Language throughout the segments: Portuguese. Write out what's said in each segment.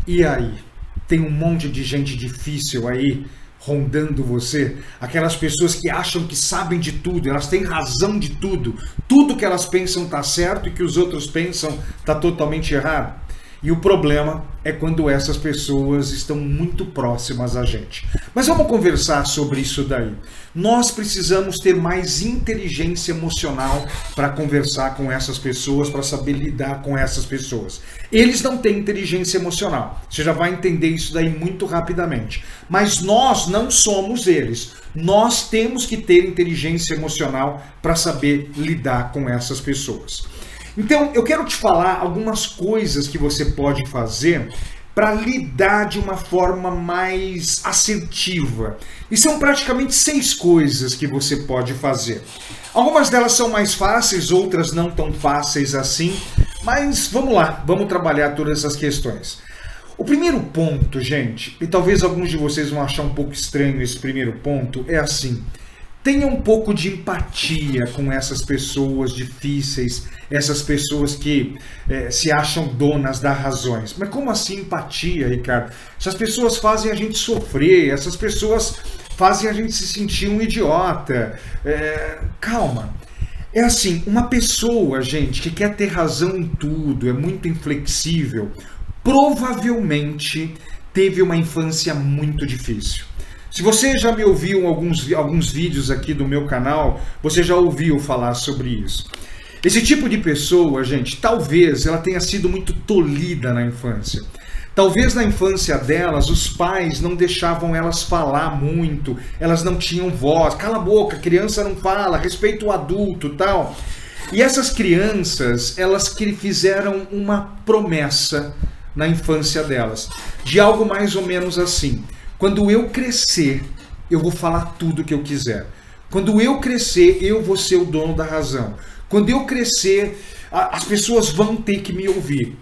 E aí? Tem um monte de gente difícil aí rondando você? Aquelas pessoas que acham que sabem de tudo, elas têm razão de tudo. Tudo que elas pensam está certo e que os outros pensam está totalmente errado. E o problema é quando essas pessoas estão muito próximas a gente. Mas vamos conversar sobre isso daí. Nós precisamos ter mais inteligência emocional para conversar com essas pessoas, para saber lidar com essas pessoas. Eles não têm inteligência emocional. Você já vai entender isso daí muito rapidamente. Mas nós não somos eles. Nós temos que ter inteligência emocional para saber lidar com essas pessoas. Então, eu quero te falar algumas coisas que você pode fazer para lidar de uma forma mais assertiva. E são praticamente 6 coisas que você pode fazer. Algumas delas são mais fáceis, outras não tão fáceis assim, mas vamos lá, vamos trabalhar todas essas questões. O primeiro ponto, gente, e talvez alguns de vocês vão achar um pouco estranho esse primeiro ponto, é assim: tenha um pouco de empatia com essas pessoas difíceis, essas pessoas que se acham donas das razões. Mas como assim empatia, Ricardo? Essas pessoas fazem a gente sofrer, essas pessoas fazem a gente se sentir um idiota. Calma. É assim, uma pessoa, gente, que quer ter razão em tudo, é muito inflexível, provavelmente teve uma infância muito difícil. Se você já me ouviu em alguns vídeos aqui do meu canal, você já ouviu falar sobre isso. Esse tipo de pessoa, gente, talvez ela tenha sido muito tolhida na infância. Talvez na infância delas, os pais não deixavam elas falar muito, elas não tinham voz. Cala a boca, criança não fala, respeita o adulto, tal. E essas crianças, elas que fizeram uma promessa na infância delas, de algo mais ou menos assim: quando eu crescer, eu vou falar tudo o que eu quiser. Quando eu crescer, eu vou ser o dono da razão. Quando eu crescer, as pessoas vão ter que me ouvir.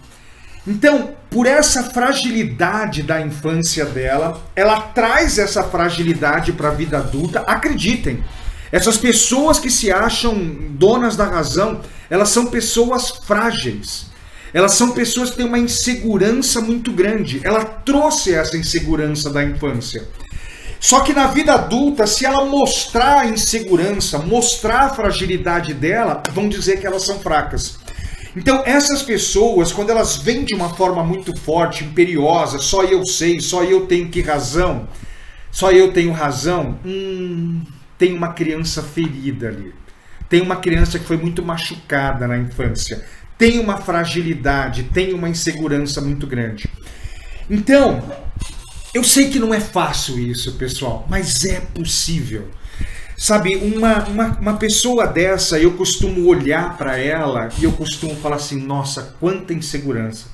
Então, por essa fragilidade da infância dela, ela traz essa fragilidade para a vida adulta. Acreditem, essas pessoas que se acham donas da razão, elas são pessoas frágeis. Elas são pessoas que têm uma insegurança muito grande. Ela trouxe essa insegurança da infância. Só que na vida adulta, se ela mostrar a insegurança, mostrar a fragilidade dela, vão dizer que elas são fracas. Então essas pessoas, quando elas vêm de uma forma muito forte, imperiosa, só eu sei, só eu tenho razão, só eu tenho razão, tem uma criança ferida ali. Tem uma criança que foi muito machucada na infância. Tem uma fragilidade, tem uma insegurança muito grande. Então, eu sei que não é fácil isso, pessoal, mas é possível. Sabe, uma pessoa dessa, eu costumo olhar para ela e eu costumo falar assim: nossa, quanta insegurança,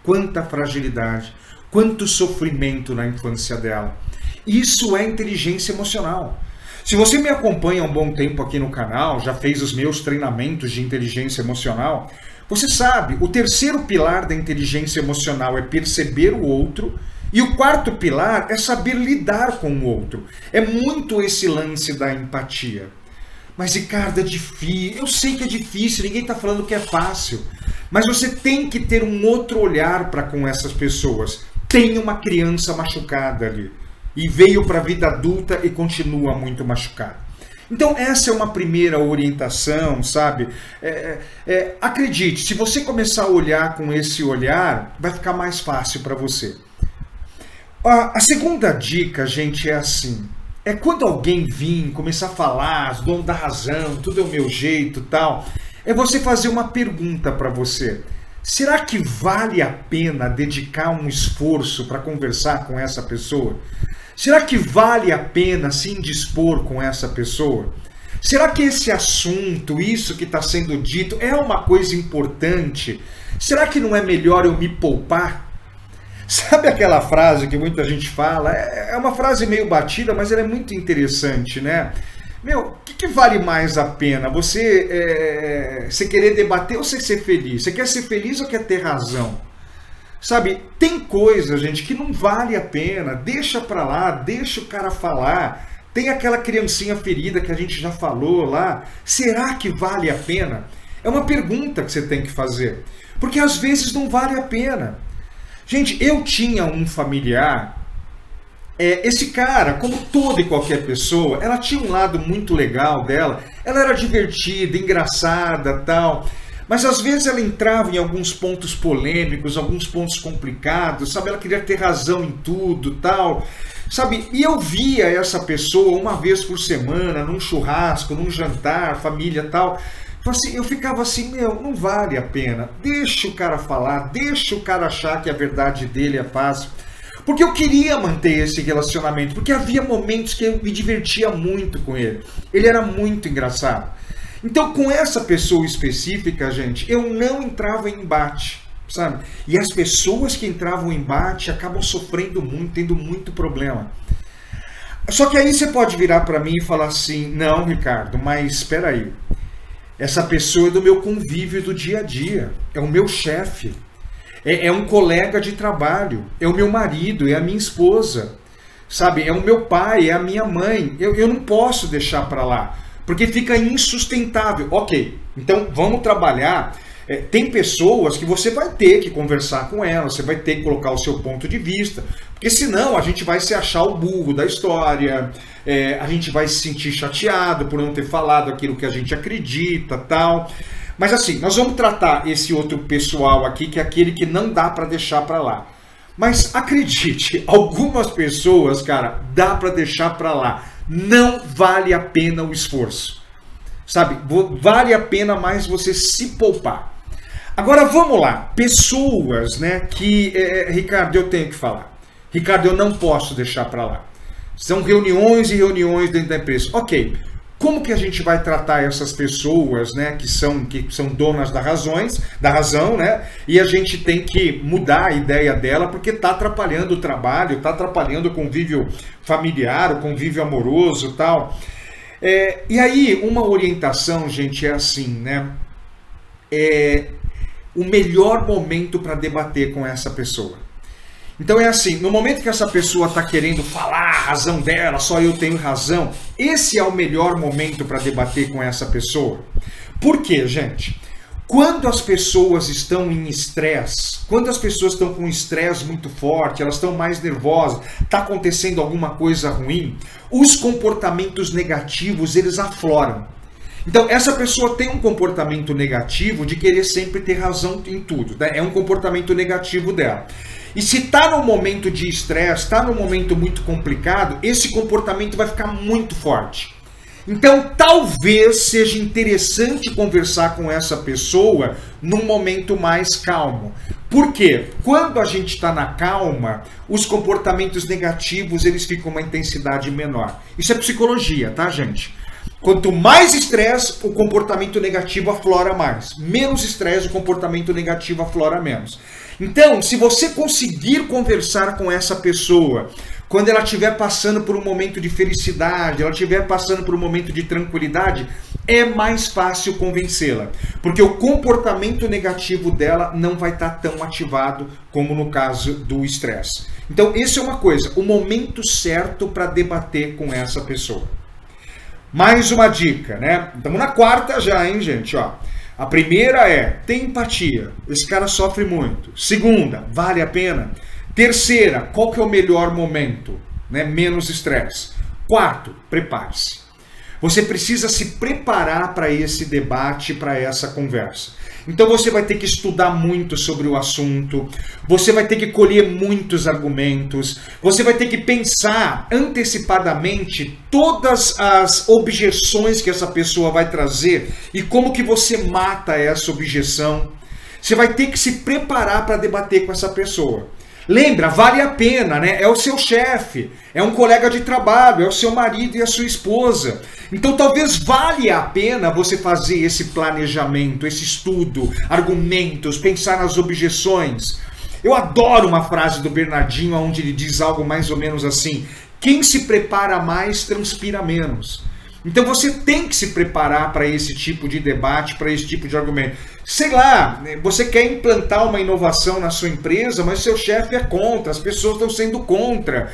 quanta fragilidade, quanto sofrimento na infância dela. Isso é inteligência emocional. Se você me acompanha há um bom tempo aqui no canal, já fez os meus treinamentos de inteligência emocional, você sabe, o terceiro pilar da inteligência emocional é perceber o outro, e o quarto pilar é saber lidar com o outro. É muito esse lance da empatia. Mas, Ricardo, é difícil. Eu sei que é difícil, ninguém está falando que é fácil. Mas você tem que ter um outro olhar para com essas pessoas. Tem uma criança machucada ali. E veio para a vida adulta e continua muito machucada. Então essa é uma primeira orientação, sabe? Acredite, se você começar a olhar com esse olhar, vai ficar mais fácil para você. A segunda dica, gente, é assim: é quando alguém vir começar a falar, os donos da razão, tudo é o meu jeito, tal, é você fazer uma pergunta para você: será que vale a pena dedicar um esforço para conversar com essa pessoa? Será que vale a pena se indispor com essa pessoa? Será que esse assunto, isso que está sendo dito, é uma coisa importante? Será que não é melhor eu me poupar? Sabe aquela frase que muita gente fala? É uma frase meio batida, mas ela é muito interessante, né? Meu, o que vale mais a pena? Você querer debater ou você ser feliz? Você quer ser feliz ou quer ter razão? Sabe, tem coisa, gente, que não vale a pena. Deixa pra lá, deixa o cara falar. Tem aquela criancinha ferida que a gente já falou lá. Será que vale a pena? É uma pergunta que você tem que fazer. Porque às vezes não vale a pena. Gente, eu tinha um familiar, esse cara, como toda e qualquer pessoa, ela tinha um lado muito legal dela, ela era divertida, engraçada, tal, mas às vezes ela entrava em alguns pontos polêmicos, alguns pontos complicados, sabe, ela queria ter razão em tudo, tal, sabe, e eu via essa pessoa uma vez por semana, num churrasco, num jantar, família, tal, eu ficava assim, meu, não vale a pena, deixa o cara falar, deixa o cara achar que a verdade dele é fácil. Porque eu queria manter esse relacionamento, porque havia momentos que eu me divertia muito com ele. Ele era muito engraçado. Então, com essa pessoa específica, gente, eu não entrava em embate, sabe? E as pessoas que entravam em embate acabam sofrendo muito, tendo muito problema. Só que aí você pode virar para mim e falar assim, não, Ricardo, mas espera aí. Essa pessoa é do meu convívio do dia a dia, é o meu chefe. É um colega de trabalho, é o meu marido, é a minha esposa, sabe? É o meu pai, é a minha mãe. Eu não posso deixar para lá, porque fica insustentável. Ok, então vamos trabalhar. Tem pessoas que você vai ter que conversar com elas, você vai ter que colocar o seu ponto de vista, porque senão a gente vai se achar o burro da história, a gente vai se sentir chateado por não ter falado aquilo que a gente acredita, tal. Mas assim, nós vamos tratar esse outro pessoal aqui, que é aquele que não dá para deixar para lá. Mas acredite, algumas pessoas, cara, dá para deixar para lá. Não vale a pena o esforço. Sabe? Vale a pena mais você se poupar. Agora vamos lá. Pessoas, né, que... Ricardo, eu tenho que falar. Ricardo, eu não posso deixar para lá. São reuniões e reuniões dentro da empresa. Ok. Como que a gente vai tratar essas pessoas, né, que são donas da razão, né? E a gente tem que mudar a ideia dela porque está atrapalhando o trabalho, está atrapalhando o convívio familiar, o convívio amoroso, tal. E aí uma orientação, gente, é assim, né? O melhor momento para debater com essa pessoa. Então é assim, no momento que essa pessoa está querendo falar a razão dela, só eu tenho razão, esse é o melhor momento para debater com essa pessoa. Por quê, gente? Quando as pessoas estão em estresse, quando as pessoas estão com um estresse muito forte, elas estão mais nervosas, está acontecendo alguma coisa ruim, os comportamentos negativos, eles afloram. Então, essa pessoa tem um comportamento negativo de querer sempre ter razão em tudo, né? É um comportamento negativo dela. E se está num momento de estresse, está num momento muito complicado, esse comportamento vai ficar muito forte. Então, talvez seja interessante conversar com essa pessoa num momento mais calmo. Por quê? Quando a gente está na calma, os comportamentos negativos eles ficam uma intensidade menor. Isso é psicologia, tá, gente? Quanto mais estresse, o comportamento negativo aflora mais. Menos estresse, o comportamento negativo aflora menos. Então, se você conseguir conversar com essa pessoa, quando ela estiver passando por um momento de felicidade, ela estiver passando por um momento de tranquilidade, é mais fácil convencê-la. Porque o comportamento negativo dela não vai estar tão ativado como no caso do estresse. Então, isso é uma coisa, o momento certo para debater com essa pessoa. Mais uma dica, né? Estamos na quarta já, hein, gente? Ó. A primeira é, tem empatia. Esse cara sofre muito. Segunda, vale a pena. Terceira, qual que é o melhor momento? Né? Menos estresse. Quarto, prepare-se. Você precisa se preparar para esse debate, para essa conversa. Então você vai ter que estudar muito sobre o assunto, você vai ter que colher muitos argumentos, você vai ter que pensar antecipadamente todas as objeções que essa pessoa vai trazer e como que você mata essa objeção. Você vai ter que se preparar para debater com essa pessoa. Lembra, vale a pena, né? É o seu chefe, é um colega de trabalho, é o seu marido e a sua esposa. Então talvez valha a pena você fazer esse planejamento, esse estudo, argumentos, pensar nas objeções. Eu adoro uma frase do Bernardinho onde ele diz algo mais ou menos assim: quem se prepara mais transpira menos. Então você tem que se preparar para esse tipo de debate, para esse tipo de argumento. Sei lá, você quer implantar uma inovação na sua empresa, mas seu chefe é contra, as pessoas estão sendo contra.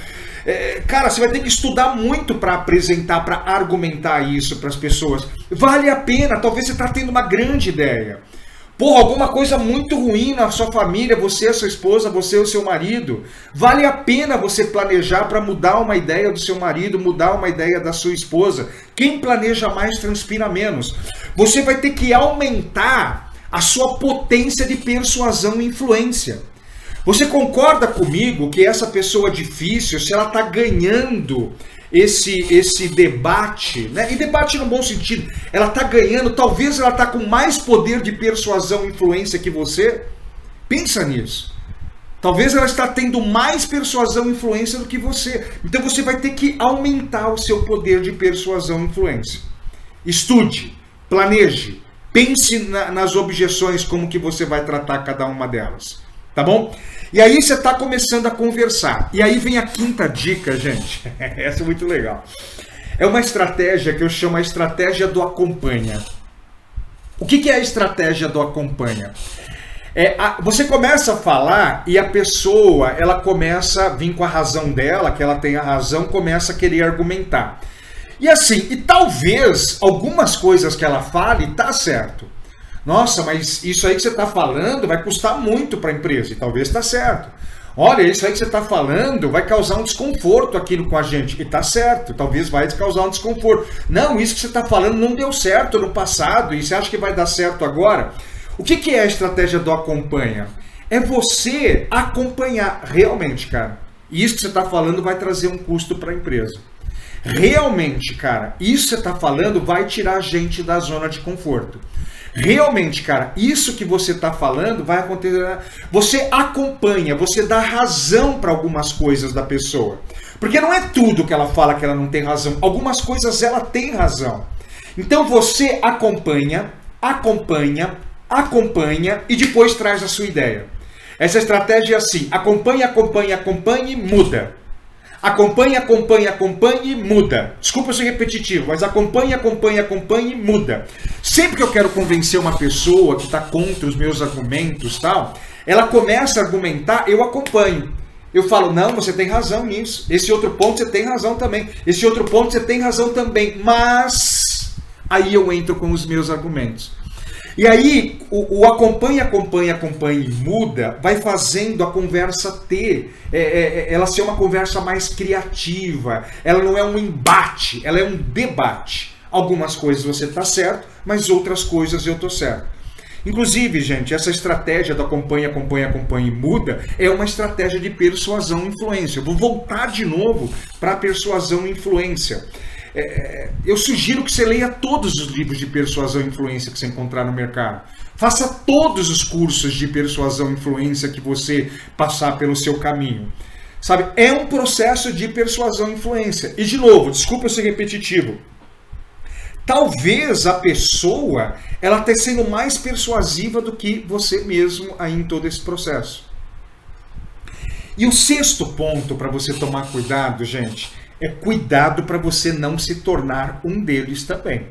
Cara, você vai ter que estudar muito para apresentar, para argumentar isso para as pessoas. Vale a pena, talvez você está tendo uma grande ideia. Porra, alguma coisa muito ruim na sua família, você, a sua esposa, você, o seu marido. Vale a pena você planejar para mudar uma ideia do seu marido, mudar uma ideia da sua esposa. Quem planeja mais transpira menos. Você vai ter que aumentar a sua potência de persuasão e influência. Você concorda comigo que essa pessoa difícil, se ela está ganhando esse debate, né? E debate no bom sentido, ela está ganhando, talvez ela está com mais poder de persuasão e influência que você? Pensa nisso. Talvez ela está tendo mais persuasão e influência do que você. Então você vai ter que aumentar o seu poder de persuasão e influência. Estude, planeje, pense nas objeções, como que você vai tratar cada uma delas. Tá bom? E aí você está começando a conversar. E aí vem a quinta dica, gente. Essa é muito legal. É uma estratégia que eu chamo a estratégia do acompanha. O que é a estratégia do acompanha? Você começa a falar e a pessoa, ela começa a vir com a razão dela, que ela tem a razão, começa a querer argumentar. E assim, e talvez algumas coisas que ela fale tá certo. Nossa, mas isso aí que você está falando vai custar muito para a empresa, e talvez está certo. Olha, isso aí que você está falando vai causar um desconforto aqui com a gente, e está certo, talvez vai causar um desconforto. Não, isso que você está falando não deu certo no passado, e você acha que vai dar certo agora? O que é a estratégia do acompanha? É você acompanhar realmente, cara. E isso que você está falando vai trazer um custo para a empresa. Realmente, cara, isso que você está falando vai tirar a gente da zona de conforto. Realmente, cara, isso que você está falando vai acontecer. Você acompanha, você dá razão para algumas coisas da pessoa. Porque não é tudo que ela fala que ela não tem razão. Algumas coisas ela tem razão. Então você acompanha e depois traz a sua ideia. Essa estratégia é assim: acompanha, muda. Acompanha e muda. Desculpa ser repetitivo, mas acompanha e muda. Sempre que eu quero convencer uma pessoa que está contra os meus argumentos, tal, ela começa a argumentar, eu acompanho. Eu falo, não, você tem razão nisso. Esse outro ponto você tem razão também. Esse outro ponto você tem razão também. Mas aí eu entro com os meus argumentos. E aí, o acompanha e muda vai fazendo a conversa ela ser uma conversa mais criativa. Ela não é um embate, ela é um debate. Algumas coisas você está certo, mas outras coisas eu estou certo. Inclusive, gente, essa estratégia do acompanha e muda é uma estratégia de persuasão e influência. Eu vou voltar de novo para a persuasão e influência. Eu sugiro que você leia todos os livros de persuasão e influência que você encontrar no mercado. Faça todos os cursos de persuasão e influência que você passar pelo seu caminho. Sabe, é um processo de persuasão e influência. E de novo, desculpa ser repetitivo. Talvez a pessoa ela esteja sendo mais persuasiva do que você mesmo aí em todo esse processo. E o sexto ponto para você tomar cuidado, gente, é cuidado para você não se tornar um deles também.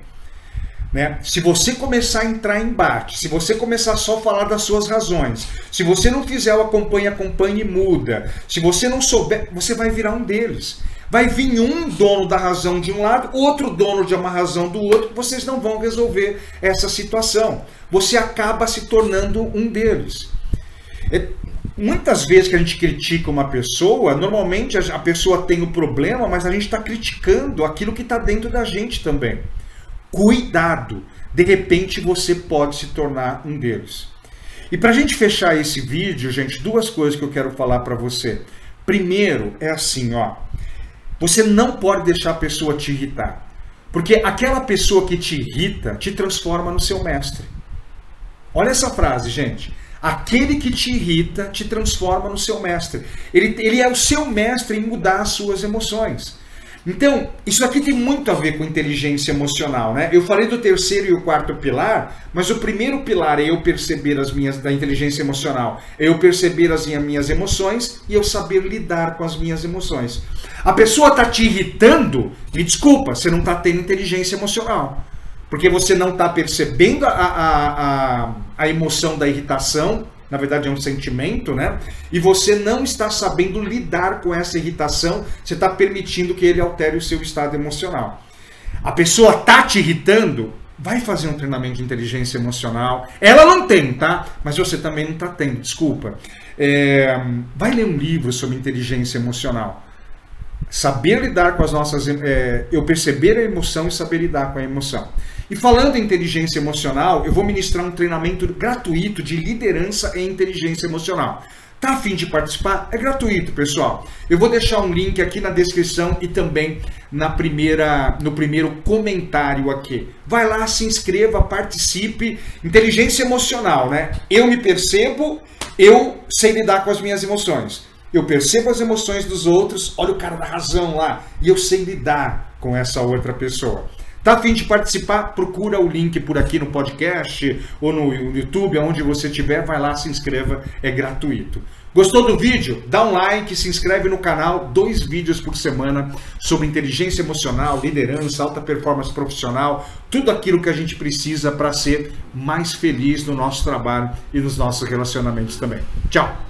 Né? Se você começar a entrar em embate, se você começar só a falar das suas razões, se você não fizer o acompanha e muda, se você não souber, você vai virar um deles. Vai vir um dono da razão de um lado, outro dono de uma razão do outro, vocês não vão resolver essa situação. Você acaba se tornando um deles. Muitas vezes que a gente critica uma pessoa, normalmente a pessoa tem o problema, mas a gente está criticando aquilo que está dentro da gente também. Cuidado! De repente você pode se tornar um deles. E para a gente fechar esse vídeo, gente, duas coisas que eu quero falar para você. Primeiro, é assim, ó. Você não pode deixar a pessoa te irritar. Porque aquela pessoa que te irrita, te transforma no seu mestre. Olha essa frase, gente. Aquele que te irrita te transforma no seu mestre. Ele é o seu mestre em mudar as suas emoções. Então, isso aqui tem muito a ver com inteligência emocional, né? Eu falei do terceiro e o quarto pilar, mas o primeiro pilar é eu perceber da inteligência emocional. É eu perceber as minhas emoções e eu saber lidar com as minhas emoções. A pessoa está te irritando, me desculpa, você não está tendo inteligência emocional. Porque você não está percebendo a emoção da irritação, na verdade é um sentimento, né? E você não está sabendo lidar com essa irritação, você está permitindo que ele altere o seu estado emocional. A pessoa está te irritando, vai fazer um treinamento de inteligência emocional. Ela não tem, tá? Mas você também não está tendo, desculpa. Vai ler um livro sobre inteligência emocional. Saber lidar com as nossas... eu perceber a emoção e saber lidar com a emoção. E falando em inteligência emocional, eu vou ministrar um treinamento gratuito de liderança e inteligência emocional. Tá a fim de participar? É gratuito, pessoal. Eu vou deixar um link aqui na descrição e também no primeiro comentário aqui. Vai lá, se inscreva, participe. Inteligência emocional, né? Eu me percebo, eu sei lidar com as minhas emoções. Eu percebo as emoções dos outros, olha o cara da razão lá, e eu sei lidar com essa outra pessoa. Tá a fim de participar? Procura o link por aqui no podcast ou no YouTube, aonde você estiver, vai lá, se inscreva, é gratuito. Gostou do vídeo? Dá um like, se inscreve no canal, 2 vídeos por semana sobre inteligência emocional, liderança, alta performance profissional, tudo aquilo que a gente precisa para ser mais feliz no nosso trabalho e nos nossos relacionamentos também. Tchau!